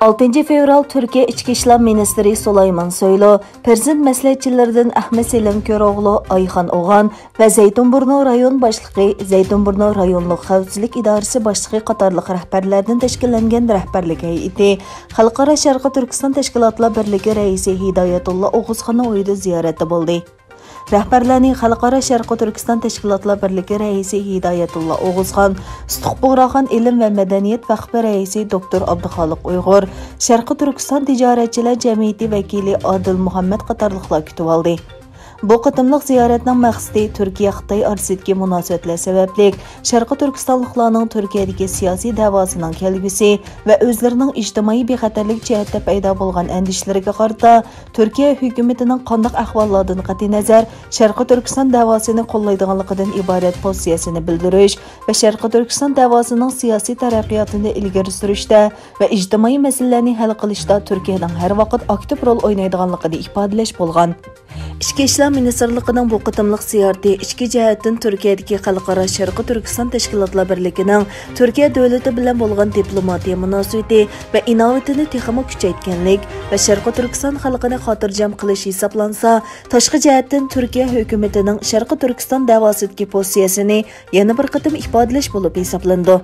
6 fevral Türkiye İçki İşler Ministri Sulayman Soylu, Prezident məsləhətçilerinden Ahmet Selim Köroğlu, Ayxan Oğan ve Zeytinburnu rayon başlığı, Zeytinburnu rayonluq xavfsizlik idarəsi başlığı qatarlıq rəhbərlərdən təşkillənən rəhbərlik heyəti, Xalqara Şərqi Türkistan Təşkilatlar Birliği rəisi Hidayətullah Oğuzxanın uyida ziyarəti boldu. Rəhbərlərini Xalqara Şərqi Türkistan Təşkilatlar Birliği rəisi Hidayətullah Oğuzxan, Stuqbuğraxan İlim və Mədəniyyət Vəqfi rəisi Dr. Abduxaliq Uyğur, Şərqi Türkistan Ticarətçilər Cəmiyyəti vəkili Adil Muhammed qatarlıqlar kütüb aldı. Bu qıtımlıq ziyaretinin məqsədi Türkiyə-Xitay arasındakı münasibətlər səbəblik Şərqi Türkistanlıqlarının Türkiyədəki siyasi davasının kəlgüsü və özlərinin ictimai bexətərlik cəhətdə payda bolğan əndişlərinə qarata Türkiyə hökumətinin qandaq əhvallardan qəti nəzər Şərqi Türkistan davasını qollaydıqlarından ibarət pozisiyasını bildiriş və Şərqi Türkistan davasının siyasi tərəqqiyatını ilgiri sürüşdə və ictimai məsələlərini həll qilishdə Türkiyənin hər vaxt aktiv rol oynaydıqlarını ifadələş bolğan. İçki İşlər Ministerliğinin bu qıtımlıq ziyarəti içki cəhətdən Türkiyədəki Xalqara Şərqi Türkistan Təşkilatlar Birliğinin Türkiyə dövləti bilan bolğan diplomatiya münasibəti və innovatını texmo küçəytkənlik və Şərqi Türkistan xalqını xatircəm qilish hesablansa, tashqi cəhətdən Türkiyə hökumətinin Şərqi Türkistan davasındakı pozisiyasını yana bir qıtım ifadələş olub hesablandı.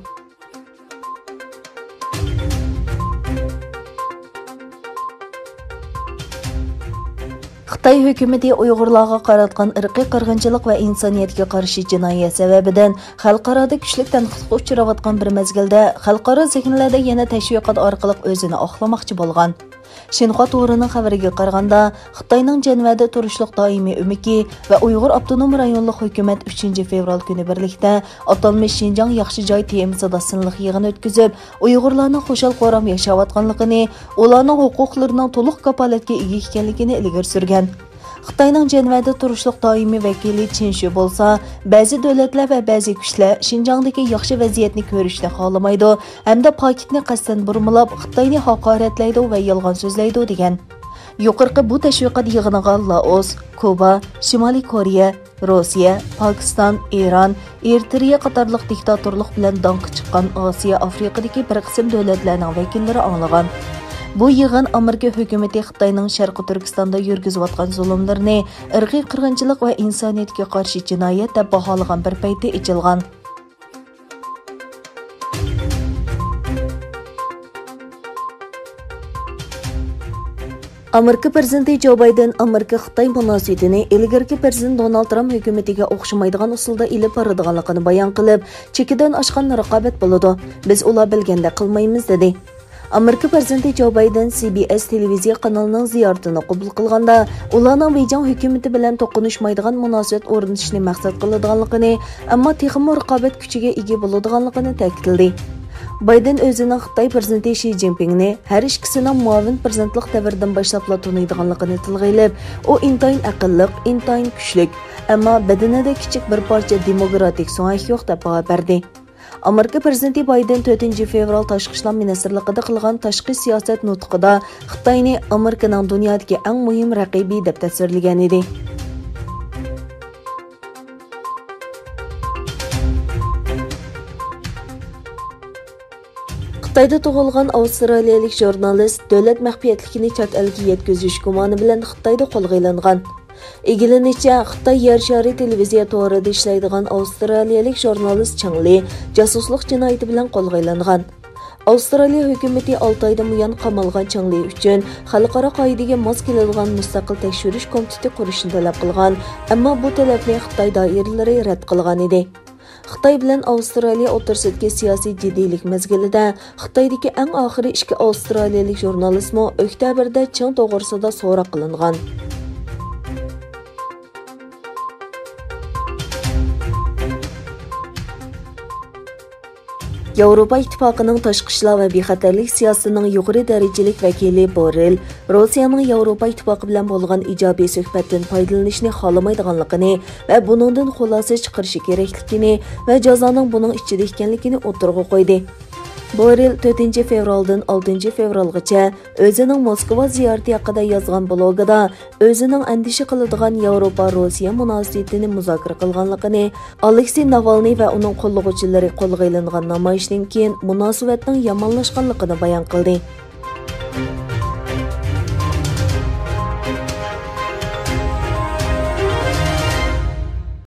Xitay hökuməti Uyğurlarga qaratqan irqi qırğınçılıq və insaniyyətə qarşı cinayət səbəbindən xalqarada küçlük tənqidlə uçurayotgan bir məzgildə xalqara zehnlərdə yana təşviqat orqali özünü oqlamoqchi bo'lgan. Xinhua to'rining xabariga qaraganda, Xitoyning Janvada turishliq doimiy umiki va Uyg'ur avtonom rayonlik hukumat 3 fevral kuni birlikda atalmish Xinjiang yaxshi joy temasida sinliq yig'in o'tkazib, Uyg'urlarning xushal qo'ram yashayotganligini, ularning huquqlarining to'liq kapolatga ega ekanligini ilgari surgan. Xitoyning Janvada turishliq doimiy vakili Chen Shu bo'lsa, ba'zi davlatlar va ba'zi kuchlar Xinjiangdagi yaxshi vaziyatni ko'rishni xohlamaydi hamda paketni qasddan burmilab Xitoyni haqoratlaydi va yolg'on so'zlaydi degan. Yuqorqi bu tashviqot yig'iniga Laos, Kuba, Shimoliy Koreya, Rossiya, Pokiston, Eron, Eritreya qatorliq diktatorlik bilan donqi chiqqan Osiyo, Afrikadagi bir qism davlatlarning vakillari anglagan. Bu yig'in Amerika hukumati Xitoyning Sharqi Turkistonda yurgizayotgan zulmlarni irqiy qirg'inchilik va insoniyatga qarshi jinoyat deb baholagan bir paytda ichilgan. Amerika prezidenti Joe Biden Amerika-Xitoy munosabatini ilgirki prezident Donald Trump hukumatiga o'xshamaydigan usulda ilib boradiganligini bayon qilib, chekidan oshgan raqobat bo'ladi. Biz ular bilganda qilmaymiz dedi. Amerika prezidenti Joe Biden CBS televiziya kanalining ziyoratini qabul qilganda, ularning Beijing hukumati bilan to'qinishmaydigan munosabat o'rnatishni maqsad qiladiganligini, ammo texmo raqobat kuchiga ega bo'ladiganligini ta'kidladi. Biden o'zining Xitoy prezidenti Xi Jinpingni har ikkisining muavin prezidentlik davridan boshlab taniydiganligini tilga olib, u intayin aqlli, intayin kuchli, ammo badanida kichik bir parcha demokratik so'ngak yo'q deb baho berdi. Amerika prezidenti Biden 4 fevral Tashqi ishlar ministrligida qilgan tashqi siyosat nutqida Xitoyni Amerikaning dunyodagi eng muhim raqibi deb tasvirlagan edi. Xitoyda tug'ilgan avstraliyalik jurnalist davlat maxfiyatligini chet elga yetkazish gumoni bilan Xitoyda qo'lga olingan. Egilenishicha, Xitoy yer shari televiziya to'g'rida ishlaydigan avstraliyalik jurnalist Chang Li jasuslik jinoyati bilan qo'lga olingan. Avstraliya hukumati 6 oydan buyon qamalgan Chang Li uchun xalqaro qoidaga mos keladigan mustaqil tekshirish komiteti qurishni talab qilgan, ammo bu talabni Xitoy doiralari rad qilgan edi. Xitoy bilan Avstraliya o'rtasidagi siyosiy jiddiylik mezgilida Xitoydagi eng oxiri ikki avstraliyalik jurnalistmi oktyabrda Chang to'g'risida so'roq qilingan. Yevropa İttifaqının tashqi ishlar va bexatarlik siyosatining yuqori darajalik vakili Borrell, Rossiyaning Yevropa İttifaqi bilan bo'lgan ijobiy suhbatdan foydalanishni xohlamaydiganligini va buningdan xulosa chiqarishi kerakligini va jazoning buning ichida ekanligini o'tirg'a qo'ydi. Borrell 4 fevraldan 6 fevralgacha o'zining Moskva ziyorati haqida yozgan blogida o'zining andisha qiladigan Yevropa-Rossiya munosabatini muzokara qilganligini, Aleksey Navalniy va uning qo'llovchilari qo'lga olingan namoyishdan keyin munosabatning yomonlashganligini bayon qildi.